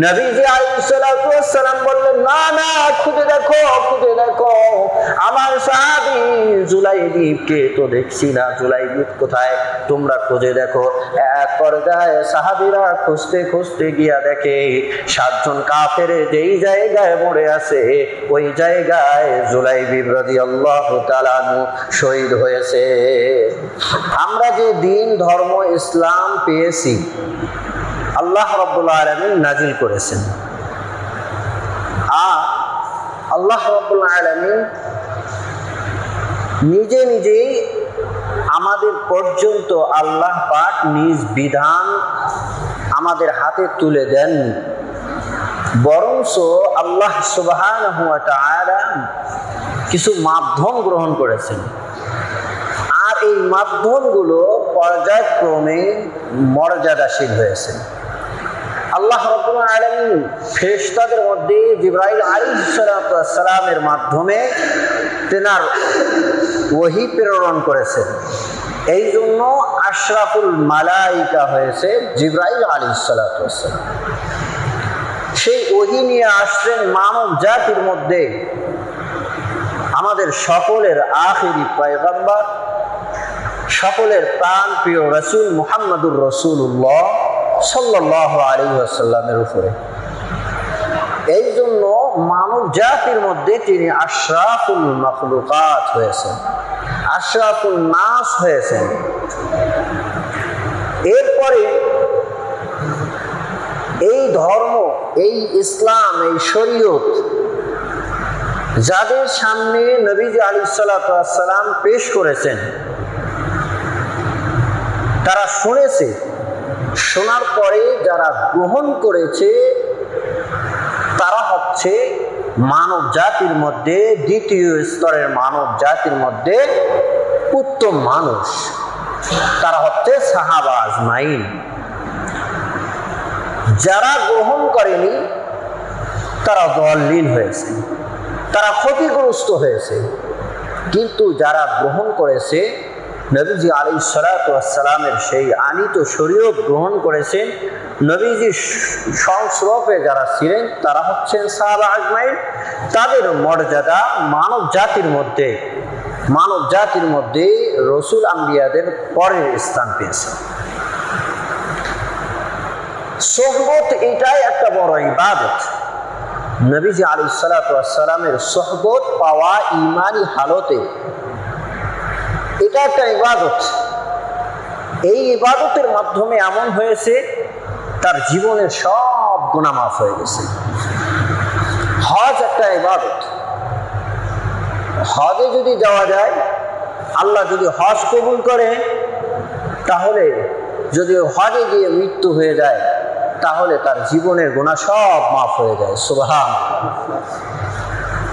নবীজি আলাইহিস সালাতু ওয়াস সালাম বললেন, না না, খুঁজে দেখো, খুঁজে দেখো, আমার সাহাবী জুলাইবিবকে তো দেখছি না, জুলাইবিব কোথায়, তোমরা খুঁজে দেখো। এক পর্যায়ে সাহাবীরা খুঁজতে খুঁজতে গিয়া দেখে 7 জন কাফের যেই জায়গায় মরে আছে ওই জায়গায় জুলাইবিব রাদিয়াল্লাহু তাআলা আনহু শহীদ হয়েছে। আমরা যে দ্বীন ধর্ম ইসলাম পেয়েছি আল্লাহ রাব্বুল আলামিন নাজিল করেছেন, আর আল্লাহ রাব্বুল আলামিন নিজে নিজেই আমাদের পর্যন্ত আল্লাহ পাক নিজ বিধান আমাদের হাতে তুলে দেননি, বরঞ্চ আল্লাহ সুবহানাহু ওয়া তাআলা কিছু মাধ্যম গ্রহণ করেছেন। আর এই মাধ্যমগুলো পর্যায়ক্রমে মর্যাদাশীল হয়েছে। আল্লাহ রাব্বুল আলামিন ফেরেশতাদের মধ্যে জিবরাইল আলাইহিস সালামের মাধ্যমে তেনার ওহী প্রেরণ করেছেন। এই জন্য আশরাফুল মালাইকা হয়েছে জিবরাইল আলাইহিস সালাম। সেই ওহী নিয়ে আসছেন মানব জাতির মধ্যে আমাদের সকলের আখিরি পয়গম্বর, সকলের প্রাণ প্রিয় রাসূল মুহাম্মদুর রাসূলুল্লাহ সাল্লাল্লাহু আলাইহি ওয়াসাল্লামের উপরে। এই জন্য মানব জাতির মধ্যে তিনি আশরাফুল মাখলুকাত হয়েছেন, আশরাফুল নাস হয়েছেন। এরপরে এই ধর্ম, এই ইসলাম, এই শরীয়ত যাদের সামনে নবীজি আলাইহিস সালাতু ওয়াস সালাম পেশ করেছেন, তারা শুনেছে, শোনার পরে যারা গ্রহণ করেছে তারা হচ্ছে মানব জাতির মধ্যে দ্বিতীয় স্তরের মানব জাতির মধ্যে উত্তম মানুষ, তারা হচ্ছে সাহাবা আজমাইন। যারা গ্রহণ করেনি তারা দলিল হয়েছে, তারা ক্ষতিগ্রস্ত হয়েছে। কিন্তু যারা গ্রহণ করেছে, নবীজি আলাইহিস সালাতু ওয়াস সালামের সেই আনিত শরীয়ত গ্রহণ করেছেন, নবীজির সংস্রবে যারা ছিলেন তারা হচ্ছেন সাহাবা আজমাইন। তাদের মর্যাদা মানব জাতির মধ্যে রসুল আম্বিয়াদের পরের স্থান পেয়েছে। সোহবত এটাই একটা বড় ইবাদত। নবীজি আলাইহিস সালাতু ওয়াস সালামের সোহবত পাওয়া ঈমানি হালতে এটা একটা ইবাদত। এই ইবাদতের মাধ্যমে এমন হয়েছে তার জীবনের সব গুনাহ মাফ হয়ে গেছে। হজ একটা ইবাদত। হজে যদি যাওয়া যায়, আল্লাহ যদি হজ কবুল করে, তাহলে যদি হজে গিয়ে মৃত্যু হয়ে যায় তাহলে তার জীবনের গুনাহ সব মাফ হয়ে যায়। সুবহানাল্লাহ।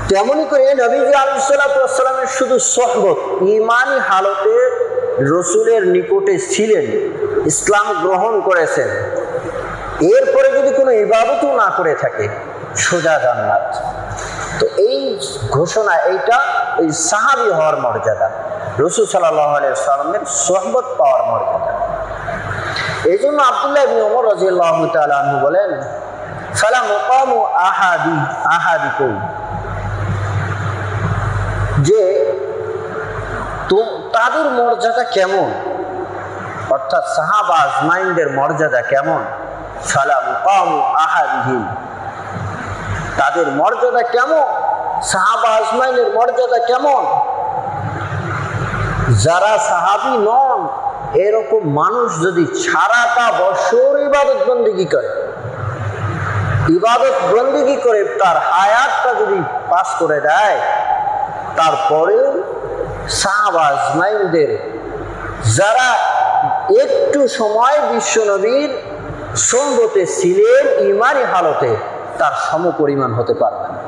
তেমনি করে নবীজি আলাইহিস সালাতু ওয়াস সালামের শুধু সোহবত, ঈমানি হালতে রসুলের নিকটে ছিলেন, ইসলাম গ্রহণ করেছেন, এরপরে যদি কোনো ইবাদতও না করে থাকে, সোজা জান্নাত। তো এই ঘোষণা, এইটা এই সাহাবী হওয়ার মর্যাদা, রাসূল সাল্লাল্লাহু আলাইহি ওয়াসাল্লামের সোহবত পাওয়ার মর্যাদা। এই জন্য আব্দুল্লাহ ইবনে ওমর রাদিয়াল্লাহু তাআলা আনহু বলেন, ফালা মুকামু আহাদিকুম, যে তাদের মর্যাদা কেমন, অর্থাৎ সাহাবা আজমাইনদের মর্যাদা কেমন। ফালা মুকামু আহাদিহিম, তাদের মর্যাদা কেমন, সাহাবা আজমাইনের মর্যাদা কেমন। যারা সাহাবী নন এরকম মানুষ যদি সারাটা বছর ইবাদত বন্দেগী করে তার হায়াতটা যদি পাস করে দেয়, তারপরেও সাহাবা আজমাইনদের যারা একটু সময় বিশ্বনবীর সঙ্গতে ছিলেন ঈমানি হালতে, তার সমপরিমাণ হতে পারবে না।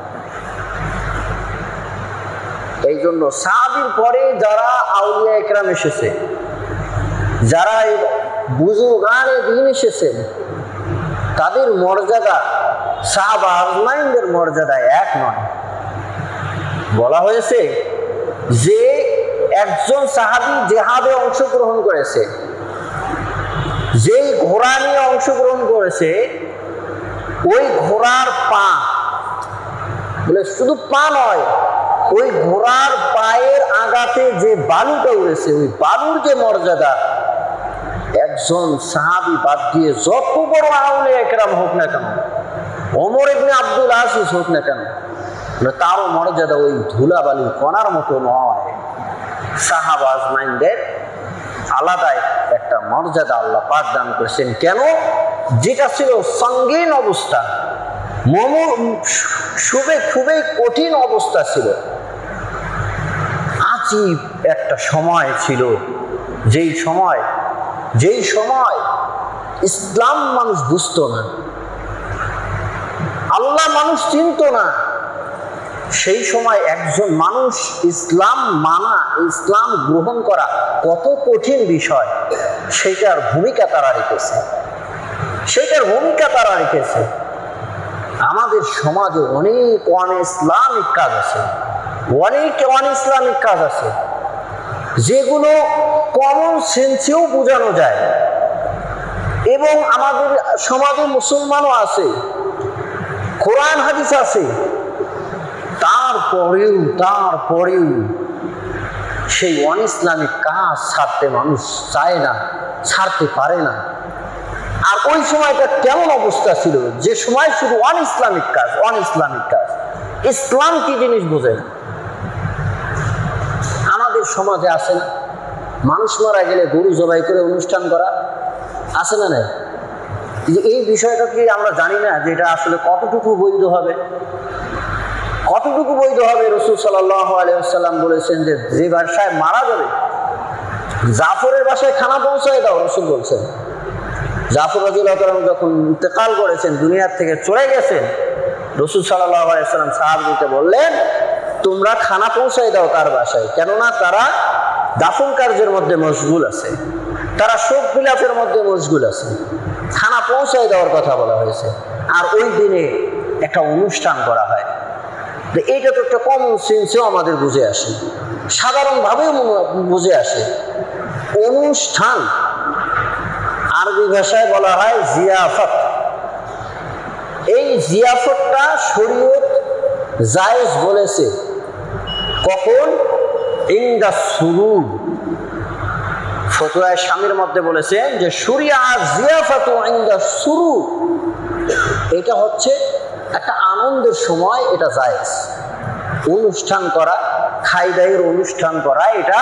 এই জন্য সাহাবীর পরে যারা আউলিয়া ইকরাম এসেছে, যারা বুজুর্গানে দ্বীন এসেছেন, তাদের মর্যাদা সাহাবা আজমাইনদের মর্যাদা এক নয়। বলা হয়েছে যে একজন সাহাবী জিহাদে অংশগ্রহণ করেছে, যেই ঘোড়া নিয়ে অংশগ্রহণ করেছে ওই ঘোড়ার পা, বলে শুধু পা নয়, ওই ঘোড়ার পায়ের আঘাতে যে বালুটা উড়েছে, ওই বালুর যে মর্যাদা, একজন সাহাবী বাদ দিয়ে যত বড় আউলিয়া কেরাম হোক না কেন, ওমর ইবনে আব্দুল আজিজ হোক না কেন, তারও মর্যাদা ওই ধুলাবালির কণার মতো নয়। সাহাবা আজমাইনদের আলাদা একটা মর্যাদা আল্লাহ পাক দান করেছেন। কেন? যেটা ছিল সঙ্গীন অবস্থা, খুবই কঠিন অবস্থা ছিল, আজীব একটা সময় ছিল, যেই সময় ইসলাম মানুষ বুঝতো না, আল্লাহ মানুষ চিনত না। সেই সময় একজন মানুষ ইসলাম মানা, ইসলাম গ্রহণ করা কত কঠিন বিষয়, সেটার ভূমিকা তারা রেখেছে। আমাদের সমাজে অনেক ইসলামিক কাজ আছে, যেগুলো কমন সেন্সেও বোঝানো যায়, এবং আমাদের সমাজে মুসলমানও আছে, কোরআন হাদিস আছে, তারপরেও সেই ইসলামিক কাজ ছাড়তে মানুষ চায় না, ছাড়তে পারে না। আর ওই সময়টা কেমন অবস্থা ছিল, যে সময় শুধু ইসলামিক কাজ, ইসলাম কি জিনিস বোঝে না। আমাদের সমাজে আছে না, মানুষ মারা গেলে গরু জবাই করে অনুষ্ঠান করা আছে না? নাই? এই বিষয়টা কি আমরা জানি না যে এটা আসলে কতটুকু বৈধ হবে? রাসূল সাল্লাল্লাহু আলাইহি ওয়াসাল্লাম বলেছেন যে যে বাসায় মারা যাবে, জাফরের বাসায় খানা পৌঁছায় দাও। রাসূল বলছেন, জাফর রাদিয়াল্লাহু তাআলা যখন ইন্তেকাল করেছেন, দুনিয়ার থেকে চলে গেছেন, রাসূল সাল্লাল্লাহু আলাইহি ওয়াসাল্লাম সাহাবীদেরকে বললেন, তোমরা খানা পৌঁছায় দাও তার বাসায়, কেননা তারা দাফন কার্যের মধ্যে মশগুল আছে, তারা শোক বিলাপের মধ্যে মশগুল আছে, খানা পৌঁছায় দেওয়ার কথা বলা হয়েছে। আর ওই দিনে একটা অনুষ্ঠান করা হয়, এইটা তো একটা কমন সেন্সেও আমাদের বুঝে আসে, সাধারণভাবেও বুঝে আসে। অনুষ্ঠান আরবি ভাষায় বলা হয় জিয়াফত। এই জিয়াফতটা শরীয়ত জায়েজ বলেছে কখন? ইনদা সুরুর। ফতোয়া শামীর মধ্যে বলেছেন যে শুরিয়া জিয়াফাতু ইনদা সুরুর, এটা হচ্ছে একটা আনন্দের সময়, এটা জায়েজ। অনুষ্ঠান করা, খাইদাইয়ের অনুষ্ঠান করা, এটা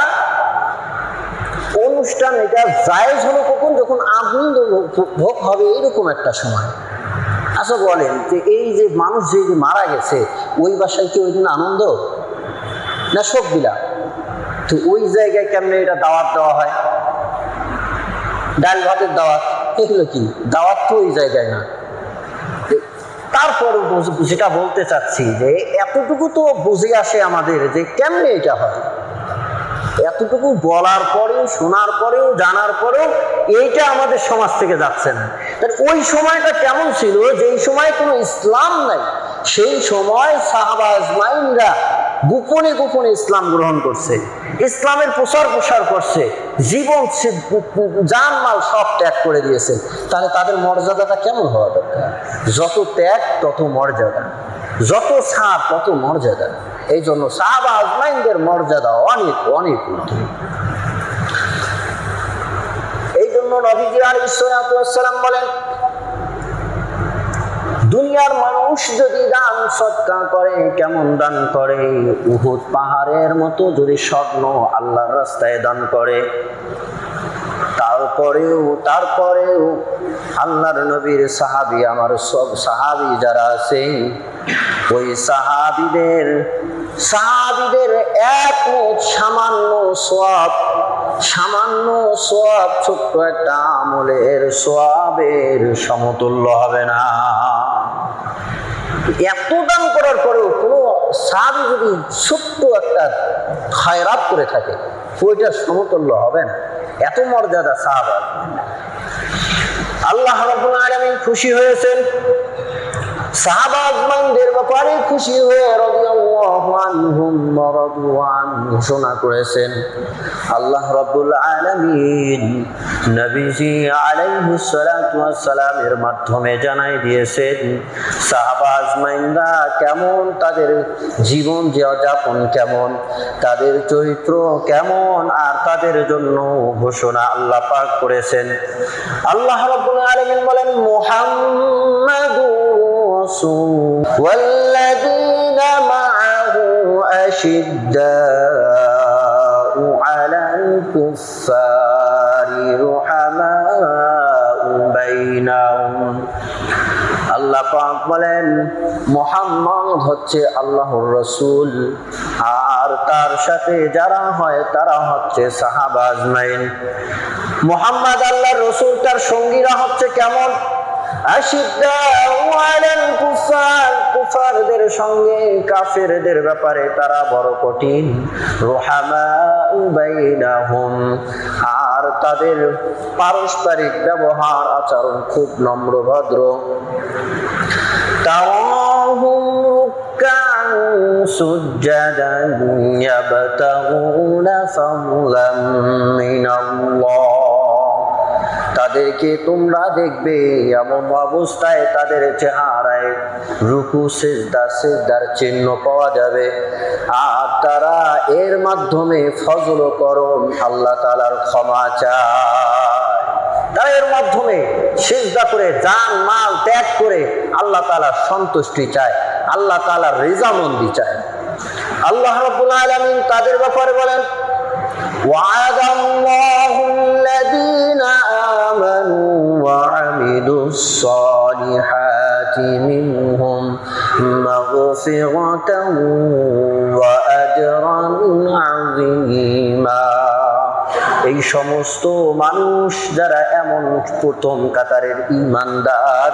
জায়েজ হলো কখন? যখন আনন্দ ভোগ হবে, এইরকম একটা সময়। আচ্ছা বলেন যে এই যে মানুষ যে মারা গেছে, ওই বাসায় কি ওই দিন আনন্দ না শোক বিলাপ? তো ওই জায়গায় কেমনে এটা দাওয়াত দেওয়া হয়? ডাল ভাতের দাওয়াত, এগুলো কি দাওয়াত? তো ওই জায়গায় না। তারপরে যেটা বলতে চাচ্ছি যে এতটুকু তো বুঝে আসে আমাদের যে কেমনে এটা হয়। এতটুকু বলার পরেও, শোনার পরেও, জানার পরেও এইটা আমাদের সমাজ থেকে যাচ্ছে না। তাহলে ওই সময়টা কেমন ছিল? যেই সময় কোনো ইসলাম নাই, সেই সময় সাহাবা আজমাইনরা গোপনে ইসলাম গ্রহণ করছে, ইসলামের প্রসার করছে, জীবন জানমাল সব ত্যাগ করে দিয়েছে। তাহলে তাদের মর্যাদাটা কেমন হওয়া দরকার? যত ত্যাগ তত মর্যাদা, যত ছাড় তত মর্যাদা। এই জন্য সাহাবা আজমাইনদের মর্যাদা অনেক ঊর্ধ্বে। এই জন্য নবীজি আলাইহিস সালাতু ওয়াস সালাম বলেন, দুনিয়ার মানুষ যদি দান সদকা করে, কেমন দান করে? উহুদ পাহাড়ের মতো যদি স্বর্ণ আল্লাহর রাস্তায় দান করে, তারপরেও আল্লাহর নবীর সাহাবী, আমার সব সাহাবী যারা আছে, ওই সাহাবীদের এক মুঠ সামান্য সওয়াব, ছোট্ট একটা আমলের সওয়াবের সমতুল্য হবে না। এত দান করার পরেও কোনো সাহাবী যদি ছোট্ট একটা খায়রাত করে থাকে, ওইটার সমতুল্য হবে না। এত মর্যাদা সাহাবা। আল্লাহ রাব্বুল আলামিন খুশি হয়েছেন সাহাবা আজমাইনদের ব্যাপারে, খুশি হয়ে রাদিয়াল্লাহু রাদিয়াল্লাহু আনহুম ওয়া রাদু আনহু ঘোষণা করেছেন। আল্লাহ রাব্বুল আলামিন নবীজি আলাইহিস সালাতু ওয়াস সালামের মাধ্যমে জানাই দিয়েছেন সাহাবা আজমাইনরা কেমন, তাদের জীবন যাপন কেমন, তাদের চরিত্র কেমন, আর তাদের জন্য ঘোষণা আল্লাহ পাক করেছেন। আল্লাহ রাব্বুল আলামিন বলেন মুহাম্মাদুর রাসূল ওয়াল্লাযীনা মা'আহু আশিদ্দাউ আলাল কুফফারি রুহামাউ বাইনাহুম। আল্লাহ পাক বলেন মুহাম্মদ হচ্ছে আল্লাহর রাসূল, আর তার সাথে যারা হয় তারা হচ্ছে সাহাবা আজমাইন। মুহাম্মদ আল্লাহর রাসূল, তার সঙ্গীরা হচ্ছে কেমন? আশিদ্দাউ আলাল কুফার, কুফারদের সঙ্গে কাফেরদের ব্যাপারে তারা বড় কঠিন। রুহামাউ বাইনাহুম, আর তাদের পারস্পরিক ব্যবহার আচরণ খুব নম্র ভদ্র। তারাহুম রুক্কান সুজ্জাদান ইয়াবতাগুনা ফাদলাম মিনাল্লাহ, তাদেরকে তোমরা দেখবে এমন অবস্থায় তাদের চেহারায় রুকু সিজদার চিহ্ন পাওয়া যাবে, আর তারা এর মাধ্যমে ফজল করম আল্লাহ তাআলার ক্ষমা চায়। তারা এর মাধ্যমে সিজদা করে জান মাল ত্যাগ করে আল্লাহ তাআলার সন্তুষ্টি চায়, আল্লাহ তাআলার রিজামন্দি চায়। আল্লাহ রাব্বুল আলামিন তাদের ব্যাপারে বলেন ওয়া'দাল্লাহু আল্লাযীনা আমানু ওয়া আমিলুস সালিহাতি মিনহুম মাগফিরাতান ওয়া আজরান আযীমা। এই সমস্ত মানুষ যারা এমন প্রথম কাতারের ঈমানদার,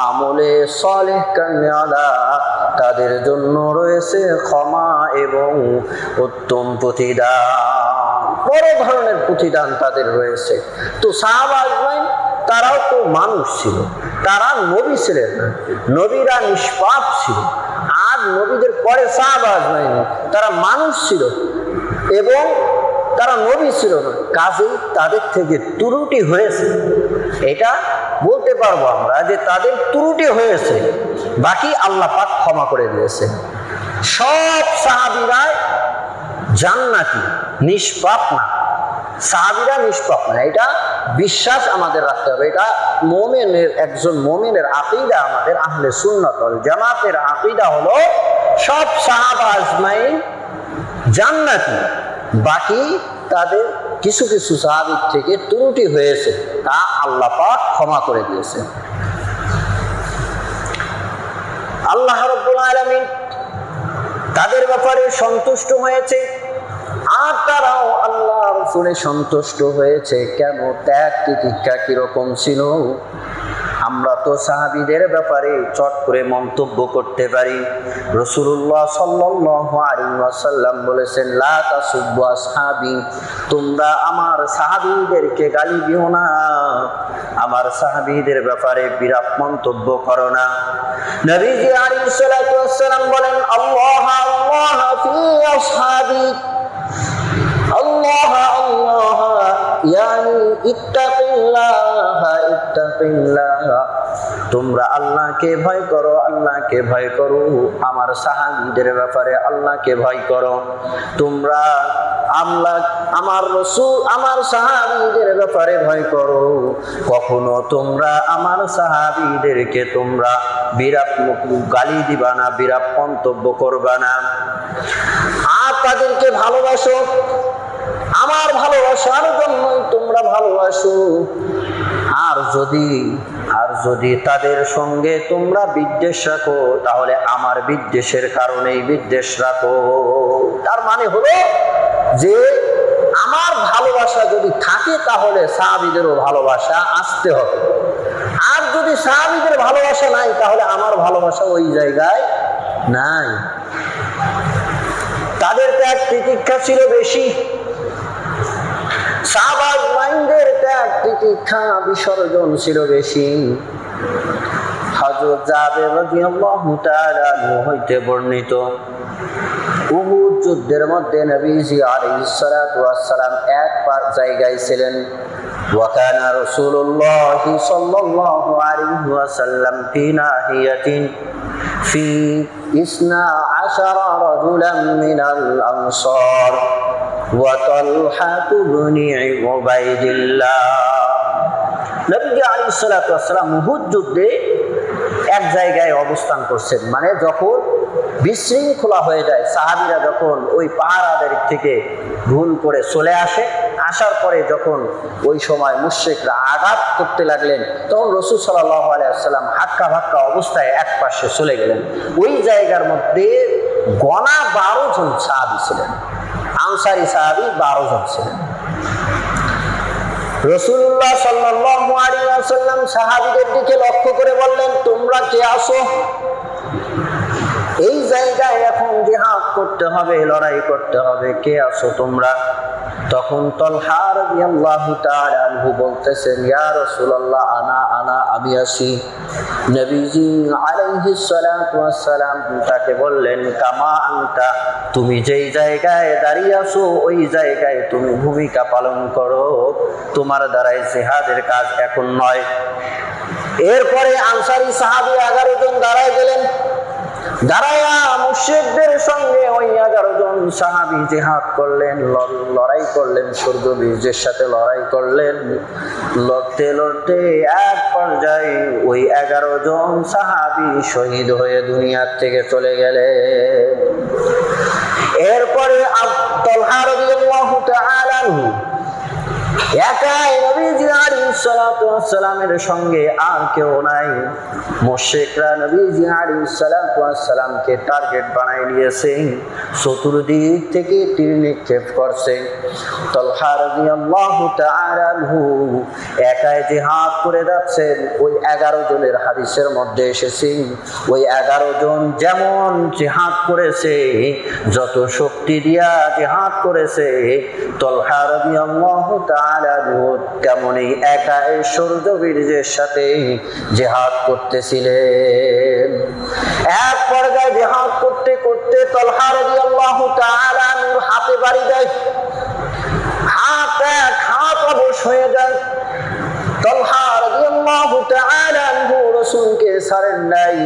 আমলে সালেহ কামিয়ালা, তাদের জন্য রয়েছে ক্ষমা এবং উত্তম প্রতিদান, বড় ধরনের প্রতিদান তাদের রয়েছে। তো সাহাবা আজমাইন তারাও তো মানুষ ছিল, তারা নবী ছিলেন না, নবীরা নিষ্পাপ ছিল। আর নবীদের পরে সাহাবা আজমাইন তারা মানুষ ছিল এবং তারা নবী ছিল না, কাজেই তাদের থেকে ত্রুটি হয়েছে। এটা বলতে পারবো আমরা যে তাদের ত্রুটি হয়েছে, বাকি আল্লাহ পাক ক্ষমা করে দিয়েছে। সব সাহাবীরা জান্নাতি, নিষ্পাপ না, সাহাবীরা নিষ্পাপ না, এটা বিশ্বাস আমাদের রাখতে হবে। এটা মুমিনের, একজন মুমিনের আকীদা, আমাদের আহলে সুন্নাত ওয়াল জামাতের আকীদা হলো সব সাহাবা আজমাইন জান্নাতি, বাকি তাদের কিছু কিছু সাহাবীর থেকে ত্রুটি হয়েছে, তা আল্লাহ পাক ক্ষমা করে দিয়েছে। আল্লাহ রাব্বুল আলামিন তাদের ব্যাপারে সন্তুষ্ট হয়েছে, আর তারাও আল্লাহর উপরে সন্তুষ্ট হয়েছে। কেন? ত্যাগ তিতিক্ষা কিরকম ছিল আমরা তো সাহাবীদের ব্যাপারে চট করে মন্তব্য করতে পারি। রাসূলুল্লাহ সাল্লাল্লাহু আলাইহি ওয়াসাল্লাম বলেছেন লা তাসুব্বু আসহাবি, তোমরা আমার সাহাবীদেরকে গালি দিও না, আমার সাহাবীদের ব্যাপারে বিরাট মন্তব্য করো না। নবীজি আলাইহিস সালাতু ওয়াসসালাম বলেন আল্লাহ আল্লাহ ফি আসহাবি, আল্লাহ আল্লাহ ইয়ানি ইত্তাকিল্লাহ ইত্তাকিল্লাহ, তোমরা আল্লাহকে ভয় করো, আল্লাহকে ভয় করো, আমার সাহাবীদের ব্যাপারে আল্লাহকে ভয় করো। তোমরা আমার রাসূল, আমার সাহাবীদের ব্যাপারে ভয় করো। কখনো তোমরা আমার সাহাবীদেরকে তোমরা বিরাট গালি দিবা না, বিরাট মন্তব্য করবা না, আর তাদেরকে ভালোবাসো। আমার ভালোবাসার জন্যই তোমরা ভালোবাসো। আর যদি তাদের সঙ্গে তোমরা বিদ্বেষ রাখো, তাহলে আমার বিদ্বেষের কারণেই বিদ্বেষ রাখো। তার মানে হলো যে আমার ভালোবাসা যদি থাকে তাহলে সাহাবীদেরও ভালোবাসা আসতে হবে, আর যদি সাহাবীদের ভালোবাসা নাই তাহলে আমার ভালোবাসা ওই জায়গায় নাই। তাদের ত্যাগ তিতিক্ষা ছিল বেশি, সাহাবাদের ত্যাগ তিতিক্ষা বিসর্জন ছিল বেশি। হযরত জাবের রাদিয়াল্লাহু তাআলা আনহু হইতে বর্ণিত, উহুদ যুদ্ধের মধ্যে নবীজি আলাইহিস সালাতু ওয়াস সালাম এক জায়গায় ছিলেন। ওয়া কানা রাসূলুল্লাহ সাল্লাল্লাহু আলাইহি ওয়াসাল্লাম ফি নাহিয়াতিন ফি 12 রাজুলান মিনাল আনসার ওয়া তালহা ইবনে উবাইদিল্লাহ। নবীজি আলাইহিস সালাতু ওয়াস সালাম উহুদ যুদ্ধে এক জায়গায় অবস্থান করছেন, মানে যখন বিশৃঙ্খলা হয়ে যায়, সাহাবীরা যখন ওই পাহাড়াদের থেকে ভুল করে চলে আসে, আসার পরে যখন ওই সময় মুশরিকরা আঘাত করতে লাগলেন, তখন রাসূল সাল্লাল্লাহু আলাইহি ওয়াসাল্লাম হাক্কা ভাক্কা অবস্থায় এক পাশে চলে গেলেন। ওই জায়গার মধ্যে গণা 12 জন সাহাবী ছিলেন, আনসারী সাহাবী 12 জন ছিলেন। রাসূলুল্লাহ সাল্লাল্লাহু আলাইহি ওয়াসাল্লাম সাহাবীদের দিকে লক্ষ্য করে বললেন, তোমরা কে আসো? এই জায়গায় এখন জিহাদ করতে হবে, লড়াই করতে হবে, কে আসো তোমরা? তখন তালহা রাদিয়াল্লাহু তাআলা আনহু বলতেছেন, ইয়া রাসূলুল্লাহ আনা আমি আসি। নবীজি আলাইহিস সালাতু ওয়াস সালাম তাকে বললেন, কামা আনতা, তুমি যেই জায়গায় দাঁড়িয়ে আছো ওই জায়গায় তুমি ভূমিকা পালন করো, তোমার দ্বারাই জিহাদের কাজ এখন নয়। এরপরে আনসারী সাহাবী 11 জন দাঁড়ায় গেলেন। দাঁড়ায়া মুশরিকদের সঙ্গে ওই 11 জন সাহাবী জিহাদ করলেন, লড়াই করলেন, সূর্যবীর্যের সাথে লড়াই করলেন। লড়তে লড়তে এক পর্যায়ে ওই 11 জন সাহাবী শহীদ হয়ে দুনিয়ার থেকে চলে গেলেন। এরপরে তালহা রাদিয়াল্লাহু তাআলা আনহু একাই নবীজি আলাইহিস সালাতু ওয়াস সালামের সঙ্গে আর কেউ নাই। মুশরিকরা নবীজি আলাইহিস সালাতু ওয়াস সালামকে টার্গেট বানায় নিয়েছে, চতুর্দিক থেকে তীর নিক্ষেপ করছে। তালহা রাদিয়াল্লাহু তাআলা আনহু একাই জিহাদ করে যাচ্ছেন। ওই 11 জনের হাদিসের মধ্যে এসেছে, ওই 11 জন যেমন জিহাদ করেছে, যত শক্তি দিয়া জিহাদ করেছে, তালহা রাদিয়াল্লাহু তাআলা তেমনি একাই সূর্যবীর্যের সাথে জিহাদ করতেছিলেন। এক পর্যায়ে জিহাদ করতে করতে তালহা রাদিয়াল্লাহু তাআলা আনহুর হাতে বাড়ি দেয়, হাত অবশ হয়ে যায়। তালহা রাদিয়াল্লাহু তাআলা আনহু রাসূলকে ছাড়েন নাই,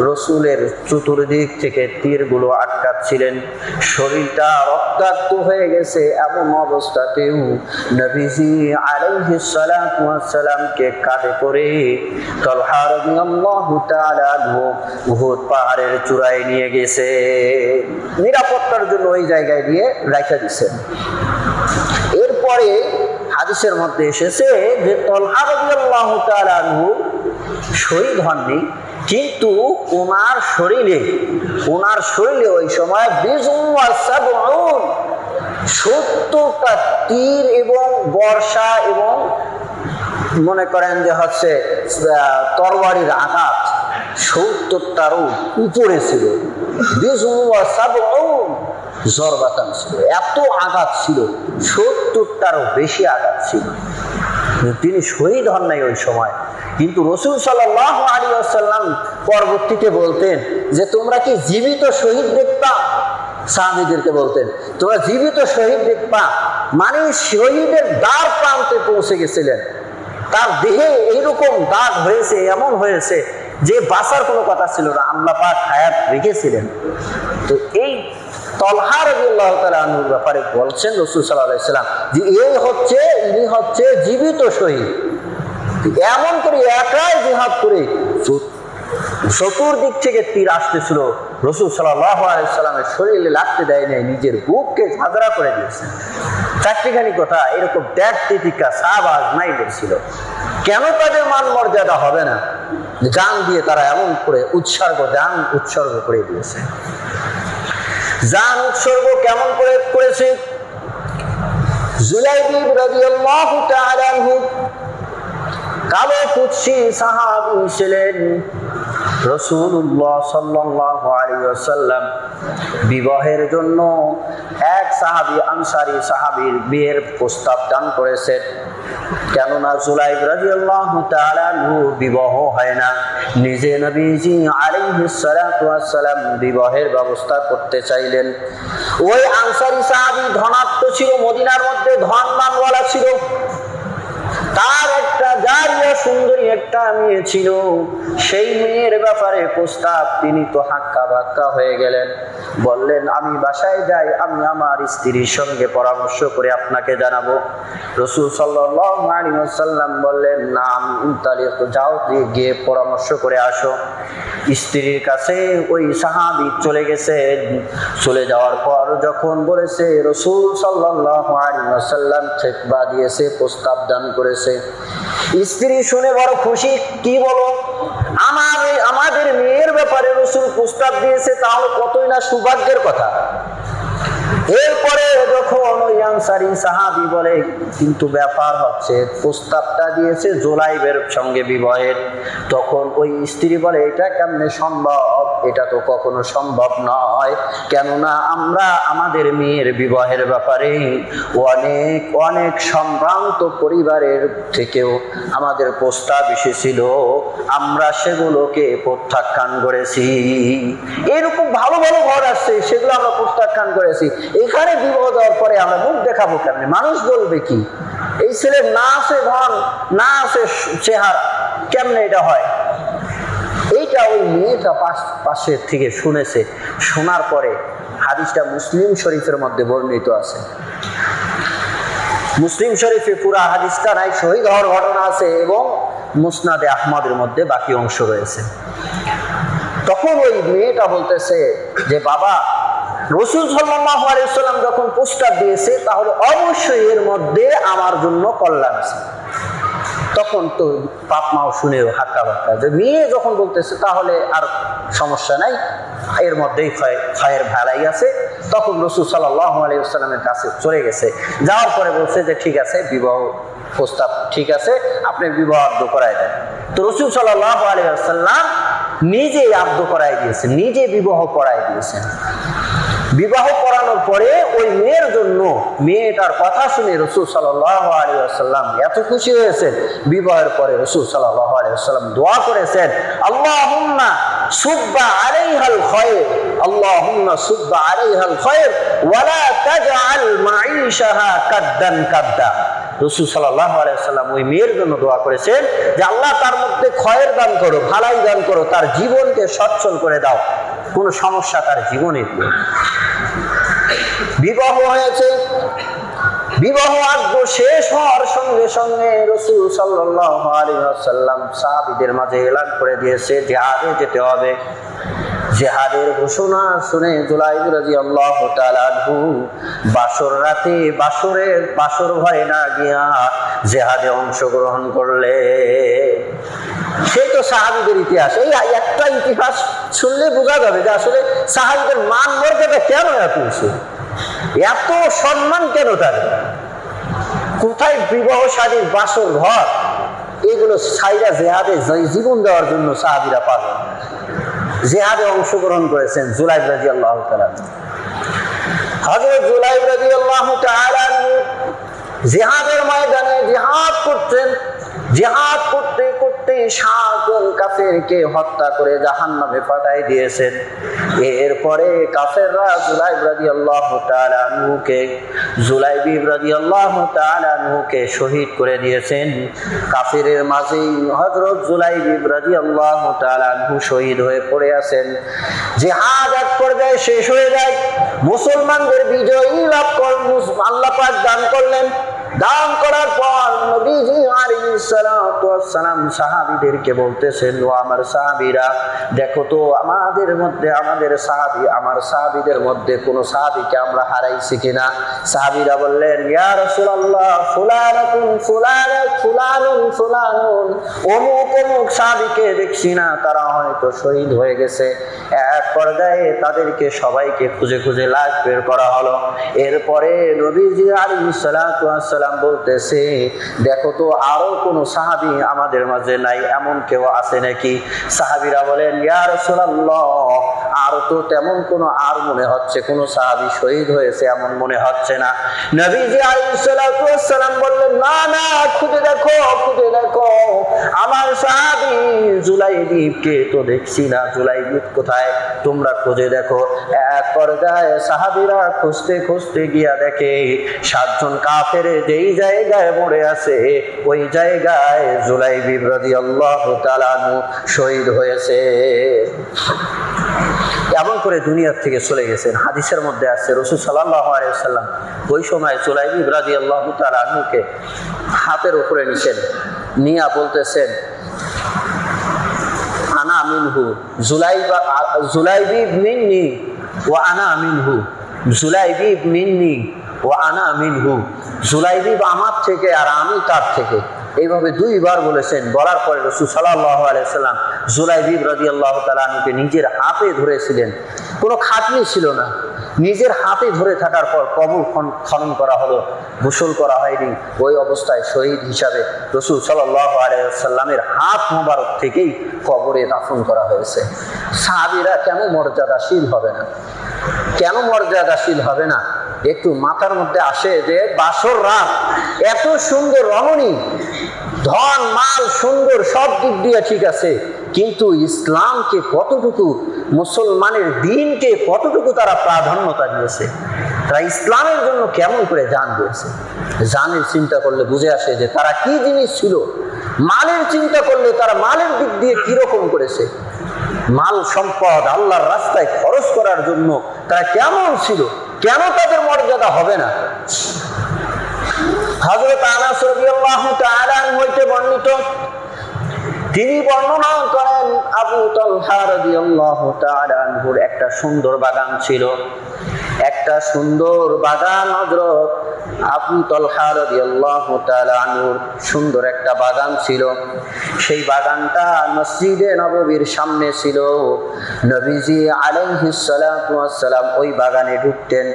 রাসূলের চতুর্দিক থেকে তীরগুলো আটকাচ্ছিলেন। শরীরটা রক্তাক্ত হয়ে গেছে, এমন অবস্থাতেও নবীজি আলাইহিস সালাতু ওয়াস সালামকে কাঁধে করে তালহা রাদিয়াল্লাহু তাআলা আনহু উহুদ পাহাড়ের চূড়ায় নিয়ে গেছে, নিরাপত্তার জন্য ওই জায়গায় দিয়ে রাখা দিয়েছেন। এরপরে হাদিসের মধ্যে এসেছে যে তালহা রাদিয়াল্লাহু তাআলা আনহু শহীদ হননি, কিন্তু ওনার শরীরে ওই সময় 70টা তীর এবং বর্ষা এবং মনে করেন যে হচ্ছে তরবারির আঘাত 70টারও উপরে ছিল। 70 জরবাতান ছিল, এত আঘাত ছিল, 70টারও বেশি আঘাত ছিল। তিনি শহীদ হন নাই ওই সময়। কিন্তু রাসূল সাল্লাল্লাহু আলাইহি ওয়াসাল্লাম পরবর্তীতে বলতেন যে তোমরা কি জীবিত শহীদ দেখবা? সাহাবীদেরকে বলতেন তোমরা জীবিত শহীদ দেখবা, মানে শহীদের দ্বার প্রান্তে পৌঁছে গেছিলেন। তার দেহে এইরকম দাগ হয়েছে, এমন হয়েছে যে বাঁচার কোনো কথা ছিল না, আল্লাহ পাক হায়াত রেখেছিলেন। তো এই তালহা রাদিয়াল্লাহু তাআলা আনহুর ব্যাপারে বলছেন রাসূল সাল্লাল্লাহু আলাইহি ওয়াসাল্লাম যে ইনি হচ্ছে জীবিত শহীদ। এমন করে একাই জিহাদ করে চতুর্দিক থেকে তীর আসতেছিল, রাসূল সাল্লাল্লাহু আলাইহি ওয়াসাল্লামের শরীরে লাগতে দেয় নাই, নিজের বুককে ঝাঁঝরা করে দিয়েছেন। চারটিখানি কথা এরকম 1.5 সাহাবা আজমাইদের ছিল। কেন তাদের মান মর্যাদা হবে না? জান দিয়ে তারা এমন করে জান উৎসর্গ করে দিয়েছে। জান উৎসর্গ কেমন করে করেছে? জুলাইবিব রাদিয়াল্লাহু তাআলা আনহু কালো কুৎসি সাহাবী ছিলেন। রাসূলুল্লাহ সাল্লাল্লাহু আলাইহি ওয়াসাল্লাম বিবাহের জন্য এক সাহাবী আনসারী সাহাবীর বিয়ের প্রস্তাব দান করেছেন। কেননা জুলাইব রাদিয়াল্লাহু তাআলা আনহু বিবাহ হয় না, নিজে নবীজি আলাইহিস সালাতু ওয়াস সালাম বিবাহের ব্যবস্থা করতে চাইলেন। ওই আনসারী সাহাবী ধনাঢ্য ছিল, মদিনার মধ্যে ধনবানওয়ালা ছিল, তার একটা জারিয়া সুন্দরী একটা মেয়ে ছিল। সেই মেয়ের ব্যাপারে প্রস্তাব, তিনি তো হাক্কা বাক্কা হয়ে গেলেন, বললেন আমি বাসায় যাই, আমি আমার স্ত্রীর সঙ্গে পরামর্শ করে আপনাকে জানাবো। রাসূল সাল্লাল্লাহু আলাইহি ওয়াসাল্লাম বললেন নাম ইনতালিক, যাও গিয়ে পরামর্শ করে আসো। স্ত্রীর কাছে ওই সাহাবী চলে গেছে। চলে যাওয়ার পর যখন বলেছে, রাসূল সাল্লাল্লাহু আলাইহি ওয়াসাল্লাম খেতবা দিয়েছে, প্রস্তাব দান করেছে। স্ত্রী শুনে বড় খুশি, কি বলো, আমাদের মেয়ের ব্যাপারে রাসূল প্রস্তাব দিয়েছে, তাহলে কতই না সৌভাগ্যের কথা। এরপরে যখন ওই আনসারী সাহাবী বলে, কিন্তু ব্যাপার হচ্ছে প্রস্তাবটা দিয়েছে জুলাইবের সঙ্গে বিবাহের, তখন ওই স্ত্রী বলে এটা কেমনে সম্ভব, এটা তো কখনো সম্ভব নয়, কেননা আমরা আমাদের মেয়ের বিবাহের ব্যাপারে অনেক অনেক সম্ভ্রান্ত পরিবারের থেকেও আমাদের প্রস্তাব এসেছিল, আমরা সেগুলোকে প্রত্যাখ্যান করেছি। এরকম ভালো ভালো ঘর আসছে, সেগুলো আমরা প্রত্যাখ্যান করেছি। এখানে বিবাহ দেওয়ার পরে আমরা মুখ দেখাবো কেমনে, মানুষ বলবে কি, এই ছেলের না আছে ধন, না আছে চেহারা, কেমনে এটা হয়। এইটা ওই মেয়েটা পাশে থেকে শুনেছে। শোনার পরে হাদিসটা মুসলিম শরীফের মধ্যে বর্ণিত আছে। মুসলিম শরীফে পুরা হাদিসটা নাই, শহীদ হওয়ার ঘটনা আছে এবং মুসনাদে আহমদের মধ্যে বাকি অংশ রয়েছে। তখন ওই মেয়েটা বলতেছে যে বাবা, রাসূল সাল্লাল্লাহু আলাইহি ওয়াসাল্লাম যখন প্রস্তাব দিয়েছে, তাহলে অবশ্যই এর মধ্যে আমার জন্য কল্যাণ আছে। তখন তো বাপ মাও শুনে হাক্কা বাক্কা, যে মেয়ে যখন বলতেছে তাহলে আর সমস্যা নাই, এর মধ্যেই খায়ের ভালাই আছে। তখন রাসূল সাল্লাল্লাহু আলাইহি ওয়াসাল্লামের কাছে চলে গেছে। যাওয়ার পরে বলছে যে ঠিক আছে, বিবাহ প্রস্তাব ঠিক আছে, আপনি বিবাহ আব্দ করাই দেন। তো রাসূল সাল্লাল্লাহু আলাইহি ওয়াসাল্লাম নিজেই আব্দ করাই দিয়েছেন, নিজে বিবাহ করাই দিয়েছেন। বিবাহ করানোর পরে ওই মেয়ের জন্য, মেয়েটার কথা শুনে রাসূল সাল্লাল্লাহু আলাইহি ওয়াসাল্লাম এত খুশি হয়েছেন। বিবাহের পরে রাসূল সাল্লাল্লাহু আলাইহি ওয়াসাল্লাম দোয়া করেছেন, আল্লাহুম্মা সুব্বা আলাইহাল খায়র, আল্লাহুম্মা সুব্বা আলাইহাল খায়র ওয়া লা তাজআল মাঈশাহা কাদ্দান কাদ্দা। রাসূল সাল্লাল্লাহু আলাইহি ওয়াসাল্লাম ওই মেয়ের জন্য দোয়া করেছেন যে আল্লাহ তার মধ্যে খয়ের দান করো, ভালাই দান করো, তার জীবনকে সচ্ছল করে দাও, কোনো সমস্যা তার জীবনে নেই। বিবাহ হয়েছে। বিবাহ আদ্য শেষ হওয়ার সঙ্গে সঙ্গে রাসূল সাল্লাল্লাহু আলাইহি ওয়াসাল্লাম সাহাবীদের মাঝে এলান করে দিয়েছে জিহাদে যেতে হবে। জিহাদের ঘোষণা শুনে জুলাইব রাদিয়াল্লাহু তাআলা আনহু বাসর রাতে বাসর ঘরে না গিয়া জিহাদে অংশগ্রহণ করলে। সেই তো সাহাবীদের ইতিহাস। এই একটা ইতিহাস শুনলে বোঝা যাবে যে আসলে সাহাবীদের মান মর্যাদা কেন এত উঁচু, এত সম্মান কেন তাদের। কোথায় বিবাহ শাদীর বাসর ঘর, এগুলো সাইরা জিহাদে জীবন দেওয়ার জন্য সাহাবীরা পাগল। জিহাদে অংশগ্রহণ করেছেন জুলাইব রাদিয়াল্লাহু তাআলা। হযরত জুলাইব রাদিয়াল্লাহু তাআলা জিহাদের ময়দানে জিহাদ করতেন। জিহাদ করতে করতে 7 জন কাফেরকে হত্যা করে জাহান্নামে পাঠাই দিয়েছেন। এরপরে কাফেররা জুলাইব রাদিয়াল্লাহু তাআলা আনহুকে শহীদ করে দিয়েছেন। কাফেরের মাঝেই হযরত জুলাইব রাদিয়াল্লাহু তাআলা আনহু শহীদ হয়ে পড়ে আছেন। জিহাদ এক পর্যায়ে শেষ হয়ে যায়, মুসলমানদের বিজয়ী লাভ আল্লাহ পাক দান করলেন। দান করার পর নবীজি আলাইহিস সালাতু ওয়াস সালাম সাহাবীদেরকে বলতেছেন, ও আমার সাহাবীরা, দেখো তো আমাদের সাহাবীদের মধ্যে কোন সাহাবীকে আমরা হারাইছি কিনা। সাহাবীরা বললেন, ইয়া রাসূলুল্লাহ, ফুলানাতুন ফুলানুন, অমুক অমুক সাহাবীকে দেখছি না, তারা হয়তো শহীদ হয়ে গেছে। এক পর্যায়ে তাদেরকে সবাইকে খুঁজে খুঁজে লাশ বের করা হলো। এরপরে নবীজি আলাইহিস সালাতু ওয়াস সালাম সাল্লাম বলতেছে, দেখো তো আরো কোনো সাহাবী আমাদের মাঝে নাই, এমন কেউ আছে নাকি? সাহাবীরা বলেন, ইয়া রাসূলুল্লাহ, আর তো তেমন কোনো আর মনে হচ্ছে কোনো সাহাবী শহীদ হয়েছে এমন মনে হচ্ছে না। নবীজি আলাইহিস সালাতু ওয়াস সালাম বললেন, না না, খুঁজে দেখো, খুঁজে দেখো, আমার সাহাবী জুলাইবিবকে তো দেখছি না, জুলাইবিব কোথায়, তোমরা খুঁজে দেখো। এক পর্যায়ে সাহাবীরা খুঁজতে খুঁজতে গিয়া দেখে 7 জন কাফের যেই জায়গায় মরে আছে ওই জায়গায় জুলাইবিব রাদিয়াল্লাহু তাআলা আনহু শহীদ হয়েছে। এমন করে দুনিয়ার থেকে চলে গেছেন। হাদিসের মধ্যে আছে রাসূল সাল্লাল্লাহু আলাইহি ওয়াসাল্লাম ওই সময় জুলাইবিব রাদিয়াল্লাহু তাআলা আনহুকে হাতের উপরে নিছেন, নিয়া বলতেছেন, আনা মিনহু, জুলাইবিব মিন্নি ওয়া আনা মিনহু, জুলাইবিব মিন্নি ওয়া আনা মিনহু, জুলাইবিব আমার থেকে আর আমি তার থেকে। এইভাবে 2 বার বলেছেন। বলার পরে রাসূল সাল্লাল্লাহু আলাইহি ওয়াসাল্লাম জুলাইবিব রাদিয়াল্লাহু তাআলা আনহুকে নিজের হাতে ধরেছিলেন, কোনো খাটনি ছিল না, নিজের হাতে ধরে থাকার পর কবর খনন করা হলো, গোসল করা হয়নি, ওই অবস্থায় শহীদ হিসাবে রাসূল সাল্লাল্লাহু আলাইহি ওয়াসাল্লামের হাত মোবারক থেকেই কবরে দাফন করা হয়েছে। সাহাবীরা কেন মর্যাদাশীল হবে না? কেন মর্যাদাশীল হবে না? একটু মাথার মধ্যে আসে যে বাসর রাত এত সুন্দর রমণী, ধন মাল সুন্দর, সব দিক দিয়ে ঠিক আছে, কিন্তু ইসলামকে কতটুকু, মুসলমানের দ্বীনকে কতটুকু তারা প্রাধান্যতা দিয়েছে, তারা ইসলামের জন্য কেমন করে জান দিয়েছে। জানের চিন্তা করলে বুঝে আসে যে তারা কি জিনিস ছিল। মালের চিন্তা করলে তারা মালের দিক দিয়ে কিরকম করেছে, মাল সম্পদ আল্লাহর রাস্তায় খরচ করার জন্য তারা কেমন ছিল, কেন তাদের মর্যাদা হবে না? হযরত আনাস রাদিয়াল্লাহু তাআলা আনহু হইতে বর্ণিত, তিনি বর্ণনা করেন আবু তালহা রাদিয়াল্লাহু তাআলা আনহুর একটা সুন্দর বাগান ছিল, একটা সুন্দর বাগান। হযরত আবু তালহা রাদিয়াল্লাহু তাআলা আনহুর সুন্দর একটা বাগান ছিল। সেই বাগানটা মসজিদে নববীর সামনে ছিল। নবীজি আলাইহিস সালাতু ওয়াস সালাম ওই বাগানে ঢুকতেন।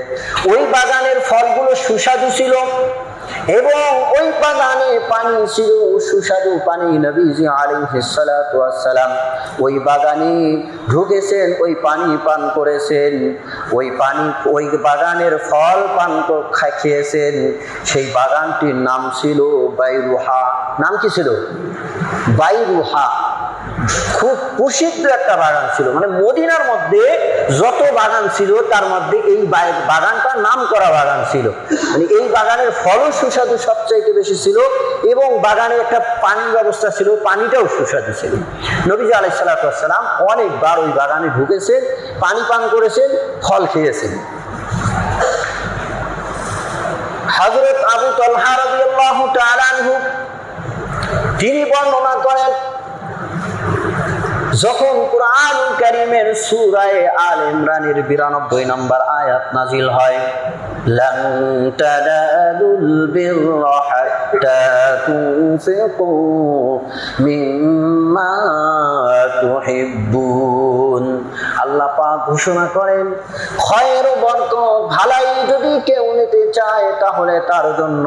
ওই বাগানের ফলগুলো সুস্বাদু ছিল এবং ওই বাগানে পানি ছিল সুস্বাদু পানি। নবীজি আলাইহিস সালাতু ওয়াস সালাম ওই বাগানে ঢুকেছেন, ওই পানি পান করেছেন, ওই পানি, ওই বাগানের ফল পান খেয়েছেন। সেই বাগানটির নাম ছিল বাইরুহা। নাম কি ছিল? বাইরুহা। খুব প্রসিদ্ধ একটা বাগান ছিল, মানে মদিনার মধ্যে যত বাগান ছিল তার মধ্যে এই বাগানটা নাম করা বাগান ছিল। মানে এই বাগানের ফলও সুস্বাদু সবচাইতে বেশি ছিল এবং বাগানে একটা পানির ব্যবস্থা ছিল, পানিটাও সুস্বাদু ছিল। নবীজি আলাইহিস সালাতু ওয়াস সালাম অনেকবার ওই বাগানে ঢুকেছেন, পানি পান করেছেন, ফল খেয়েছেন। হযরত আবু তালহা রাদিয়াল্লাহু তাআলা আনহু তিনি বর্ণনা করেন, যখন কুরআনুল কারীমের সূরা আল ইমরানের 92 নম্বর আয়াত নাজিল হয়, লান তানালুল বিররা হাত্তা তুনফিকু মিম্মা তুহিব্বুন, আল্লাহ পাক ঘোষণা করেন, খয়ের বরকত ভালাই যদি কেউ নিতে চায় তাহলে তার জন্য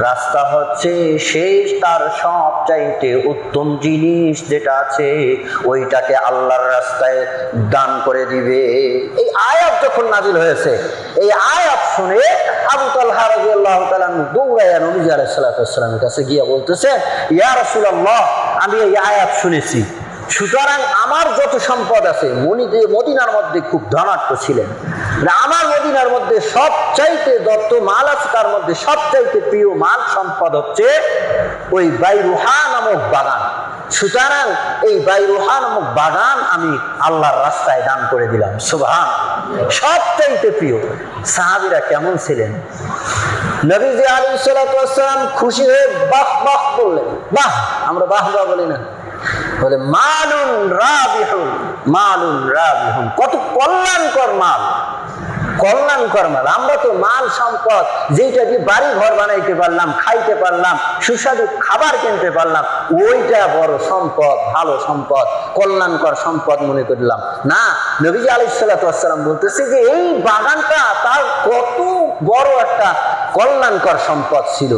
রাস্তা হচ্ছে সেই তার সবচাইতে উত্তম জিনিস যেটা আছে ওইটাকে আল্লাহর রাস্তায় দান করে দিবে। এই আয়াত যখন নাজিল হয়েছে, এই আয়াত শুনে আবু তালহা রাদিয়াল্লাহু তাআলা দৌড়াইয়া নবী আলাইহিস সালাতু ওয়াস সালামের কাছে গিয়ে বলতেছে, ইয়া রাসূলুল্লাহ, আমি এই আয়াত শুনেছি, সুতরাং আমার যত সম্পদ আছে, মদিনার মধ্যে খুব ধনাঢ্য ছিলেন, আমার মদিনার মধ্যে সবচাইতে যত মাল আছে তার মধ্যে সবচাইতে প্রিয় মাল সম্পদ হচ্ছে ওই বাইরুহা নামক বাগান। সুতরাং এই বাইরুহা নামক বাগান আমি আল্লাহর রাস্তায় দান করে দিলাম। সুবহানাল্লাহ, সবচাইতে প্রিয়। সাহাবীরা কেমন ছিলেন? নবীজি আলাইহিস সালাতু ওয়াস সালাম খুশি হয়ে বাহ বাহ বললেন। বাহ, আমরা বাহ বাহ বলি না, বলে মালুন রাবিহুন, মালুন রাবিহুন, কত কল্যাণকর মাল, কল্যাণকর মাল। আমরা তো মাল সম্পদ যেটা দিয়ে বাড়ি ঘর বানাইতে পারলাম, খাইতে পারলাম, সুস্বাদু খাবার কিনতে পারলাম, ওইটা বড় সম্পদ, ভালো সম্পদ, কল্যাণকর সম্পদ মনে করলাম না। নবীজি আলাইহিস সালাতু ওয়াস সালাম বলতেছে যে এই বাগানটা তার কত বড় একটা কল্যাণকর সম্পদ ছিল।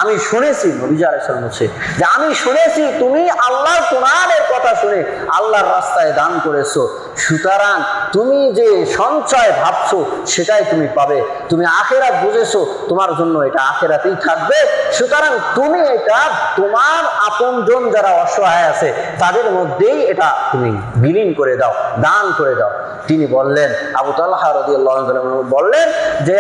আমি শুনেছি, নবীজি আলাইহিস সালাম বলছে যে আমি শুনেছি তুমি আল্লাহর কোরআনের কথা শুনে আল্লাহর রাস্তায় দান করেছো, সুতরাং তুমি যে সঞ্চয় ভাবছো সেটাই তুমি পাবে। তুমি আখিরাত বুঝেছো, তোমার জন্য এটা আখিরাতেই থাকবে, সুতরাং তুমি এটা তোমার আপনজন যারা অসহায় আছে তাদের মধ্যেই এটা তুমি বিলীন করে দাও, দান করে দাও। তিনি বললেন, আবু তালহা রাদিয়াল্লাহু আনহু বললেন যে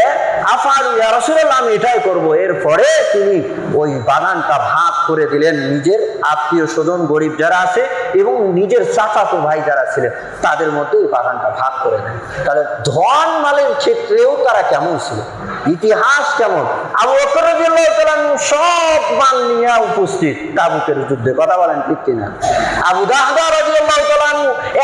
আফআলু ইয়া রাসূলুল্লাহ, আমি এটাই করব। এরপরে তিনি ওই বাগানটা ভাগ করে দিলেন নিজের আত্মীয় স্বজন গরিব যারা আছে এবং নিজের চাচাতো ভাই যারা ছিলেন তাদের মধ্যে এই বাগানটা ভাগ করে দেন। তাহলে ধন মালের ক্ষেত্রেও তারা কেমন ছিল, ইতিহাস কেমন। আবু বকর রাদিয়াল্লাহু তাআলা সব মাল নিয়ে উপস্থিত তাবুকের যুদ্ধে, কথা বলেন ঠিক কিনা। আবু দাহদা রাদিয়াল্লাহু তাআলা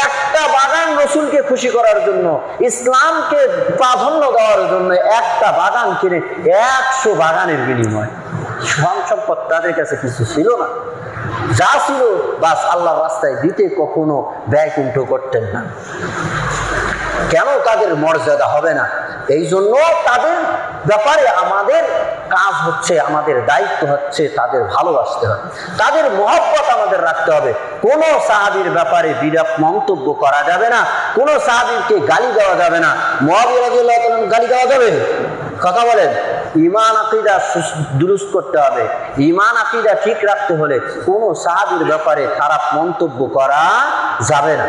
একটা বাগান রাসূলকে খুশি করার জন্য, ইসলামকে প্রাধান্য দেওয়ার জন্য একটা বাগান কিনে 100 বাগানের বিনিময়। ধন সম্পদ তাদের কাছে কিছু ছিল না, যা ছিল বাস আল্লাহর রাস্তায় দিতে কখনো ব্যয়কুণ্ঠ করতেন না। কেন তাদের মর্যাদা হবে না? এই জন্য তাদের ব্যাপারে আমাদের কাজ হচ্ছে, আমাদের দায়িত্ব হচ্ছে তাদের ভালোবাসতে হবে, তাদের মহব্বত আমাদের রাখতে হবে। কোন সাহাবীর ব্যাপারে বিরাট মন্তব্য করা যাবে না, কোন সাহাবীকে গালি দেওয়া যাবে না। মুআবিয়া রাদিয়াল্লাহু তাআলা গালি দেওয়া যাবে? কথা বলেন। ঈমান আকীদা দুরুস্ত করতে হবে। ঈমান আকীদা ঠিক রাখতে হলে কোন সাহাবীর ব্যাপারে খারাপ মন্তব্য করা যাবে না।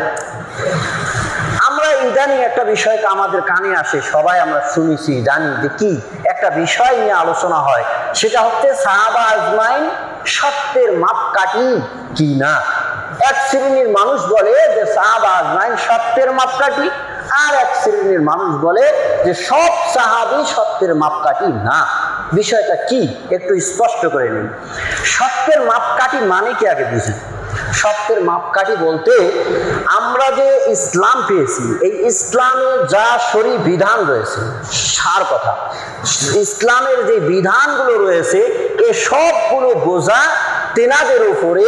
আমরা ইদানিং একটা বিষয়টা আমাদের কানে আসে, সবাই আমরা শুনেছি জানি যে কি একটা বিষয় নিয়ে আলোচনা হয়, সেটা হচ্ছে সাহাবা আজমাইন সত্যের মাপকাঠি কি না। এক শ্রেণীর মানুষ বলে যে সাহাবা আজমাইন সত্যের মাপকাঠি, আর এক শ্রেণীর মানুষ বলে যে সব সাহাবী সত্যের মাপকাঠি না। বিষয়টা কি একটু স্পষ্ট করে নিন। সত্যের মাপকাঠি মানে কি আগে বুঝেন। সত্যের মাপকাঠি বলতে আমরা যে ইসলাম পেয়েছি, এই ইসলামে যা শরীয়ত বিধান রয়েছে, সার কথা, ইসলামের যে বিধানগুলো রয়েছে এ সবগুলো বোঝা তেনাদের উপরে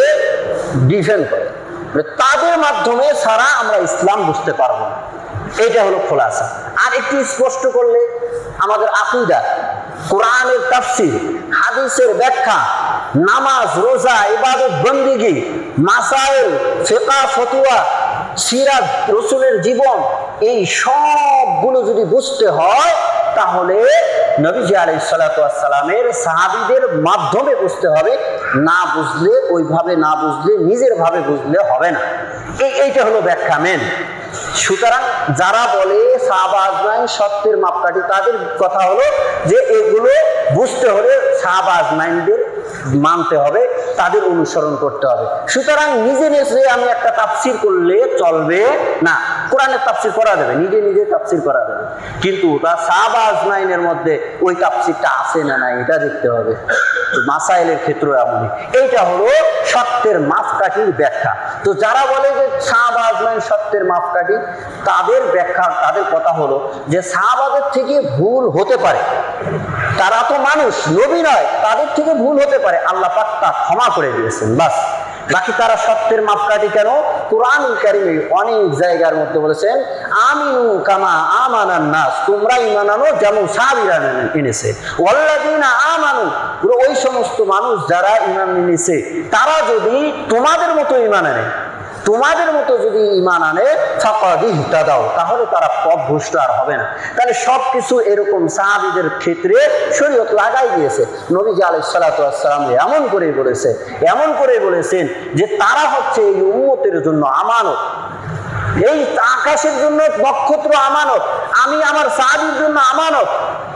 ডিপেন্ড করে। তাদের মাধ্যমে ছাড়া আমরা ইসলাম বুঝতে পারবো না, এটা হলো খোলাসা। আর একটু স্পষ্ট করলে আমাদের আকীদা, কোরআনের তাফসীর, হাদিসের ব্যাখ্যা, নামাজ, রোজা, ইবাদত, বন্দেগী, মাসাইল, ফিকহ, ফতোয়া, সিরাত, রাসূলের জীবন, এই সবগুলো যদি বুঝতে হয় তাহলে নবীজি আলাইহিস সালাতু ওয়াস সালামের সাহাবীদের মাধ্যমে বুঝতে হবে। না বুঝলে, ওইভাবে না বুঝলে, নিজের ভাবে বুঝলে হবে না। এইটা হলো ব্যাখ্যা মেন। সুতরাং যারা বলে সাহাবা আজমাইন সত্যের মাপকাঠি, তাদের কথা হলো যে এগুলো বুঝতে হলে সাহাবা আজমাইনদের মানতে হবে, তাদের অনুসরণ করতে হবে। সুতরাং নিজে নিজে আমি একটা তাফসীর করলে চলবে না। কোরআনের তাফসীর করা যাবে, নিজে নিজে তাফসীর করা যাবে, কিন্তু তার সাহাবা আজমাইনের মধ্যে ওই তাফসীরটা আছে না নাই এটা দেখতে হবে। মাসাইলের ক্ষেত্রে এমনই। এইটা হলো সত্যের মাপকাঠির ব্যাখ্যা। তো যারা বলে যে সাহাবা আজমাইন সত্যের মাপকাঠি, তাদের ব্যাখ্যা, তাদের কথা হলো যে সাহাবাদের থেকে ভুল হতে পারে, তারা তো মানুষ, নবী নয়, তাদের থেকে ভুল হতে পারে, আল্লাহ পাক তা ক্ষমা করে দিয়েছেন, বাস। বাকি তারা সত্যের মাপকাঠি কেন? কুরআনুল কারীমে অনেক জায়গার মধ্যে বলেছেন আমিনু কামা আমানান নাস, তোমরা ঈমান আনো যেমন সাহাবীরা এনেছে। ওয়াল্লাযীনা আমানু, ওই সমস্ত মানুষ যারা ঈমান এনেছে তারা যদি তোমাদের মতো ঈমান আনে, তোমাদের মতো যদি ঈমান আনে ফাকাদ ইহতাদাও, তাহলে তারা পথভ্রষ্ট আর হবে না। তাহলে সবকিছু এরকম সাহাবীদের ক্ষেত্রে শরীয়ত লাগাই দিয়েছে। নবীজি আলাইহিস সালাতু ওয়াস সালাম এমন করে বলেছে, এমন করে বলেছেন যে তারা হচ্ছে এই উম্মতের জন্য আমানত। এই আকাশের জন্য নক্ষত্র আমানত, আমি আমার সাহাবীর জন্য আমানত,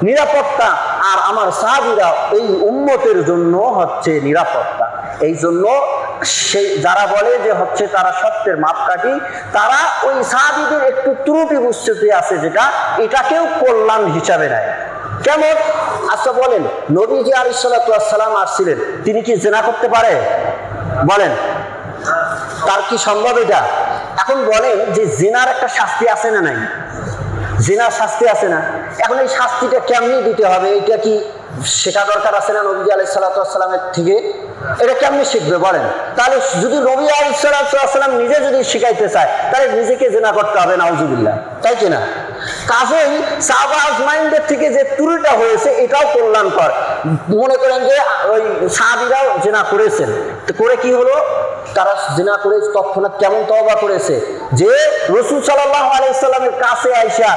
নিরাপত্তা, আর আমার সাহাবীরা এই উম্মতের জন্য হচ্ছে নিরাপত্তা। এই জন্য সেই যারা বলে যে হচ্ছে তারা সত্যের মাপকাঠি, তারা ওই সাহাবীদের একটু ত্রুটি বুঝতে আছে, যেটা এটাকেও কল্যাণ হিসাবে নেয়। কেমন? আচ্ছা বলেন, নবীজি আলাইহিস সালাতু ওয়াস সালাম আসছিলেন, তিনি কি জিনা করতে পারে? বলেন, তার কি সম্ভব এটা? এখন বলেন যে জিনার একটা শাস্তি আছে না নাই? জিনা শাস্তি আছে না? এখন এই শাস্তিটা কেমনি দিতে হবে, এটা কি শেখা দরকার আছে না নবী আলাইহিস সালাতু ওয়াস সালামের থেকে? এটা কেমনি শিখবে বলেন? তাহলে যদি নবী আলাইহিস সালাতু ওয়াস সালাম নিজে যদি শিখাইতে চায়, তাহলে নিজেকে জিনা করতে হবে, নাউজুবিল্লাহ, তাই কি না? কাজেই সাহাবা আজমাইনদের থেকে যে ত্রুটিটা হয়েছে এটাও কল্যাণকর। মনে করেন যে ওই সাহাবীরাও জিনা করেছেন, তো করে কি হলো? তারা জিনা করে তৎক্ষণাৎ কেমন তওবা করেছে যে রাসূল সাল্লাল্লাহু আলাইহি সাল্লামের কাছে আইসা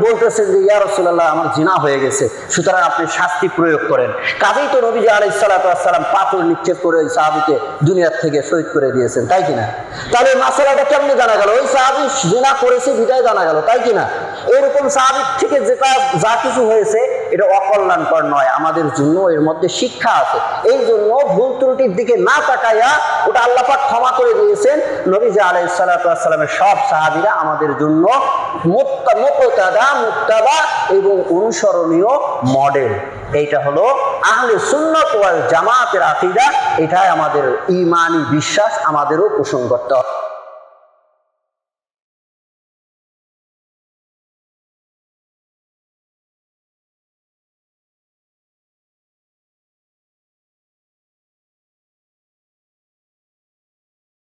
বলতেছে যে ইয়া রাসূলুল্লাহ, আমার জিনা হয়ে গেছে, সুতরাং আপনি শাস্তি প্রয়োগ করেন। কাজেই তো নবী আলাইহিস সালাতু ওয়াস সালাম পাথর নিক্ষেপ করে ওই সাহাবীকে দুনিয়ার থেকে শহীদ করে দিয়েছেন, তাই কিনা? তাহলে মাসালাটা কেমনে জানা গেল? ওই সাহাবী জিনা করেছে বিদায় জানা গেল, তাই কিনা? এরকম সাহাবী থেকে যেটা যা কিছু হয়েছে এটা অকল্যাণকর নয়, আমাদের জন্য এর মধ্যে শিক্ষা আছে। এই জন্য ভুল ত্রুটির দিকে না তাকাইয়া ওটা আল্লাহ পাক ক্ষমা করে দিয়েছেন। নবী আলাইহিস সালাতু ওয়াস সালামের সব সাহাবীরা আমাদের জন্য মুক্তাদা এবং অনুসরণীয় মডেল। এইটা হলো আহলে সুন্নাত ওয়াল জামাতের আকীদা। এটাই আমাদের ঈমানি বিশ্বাস, আমাদেরও পোষণ করতে হবে।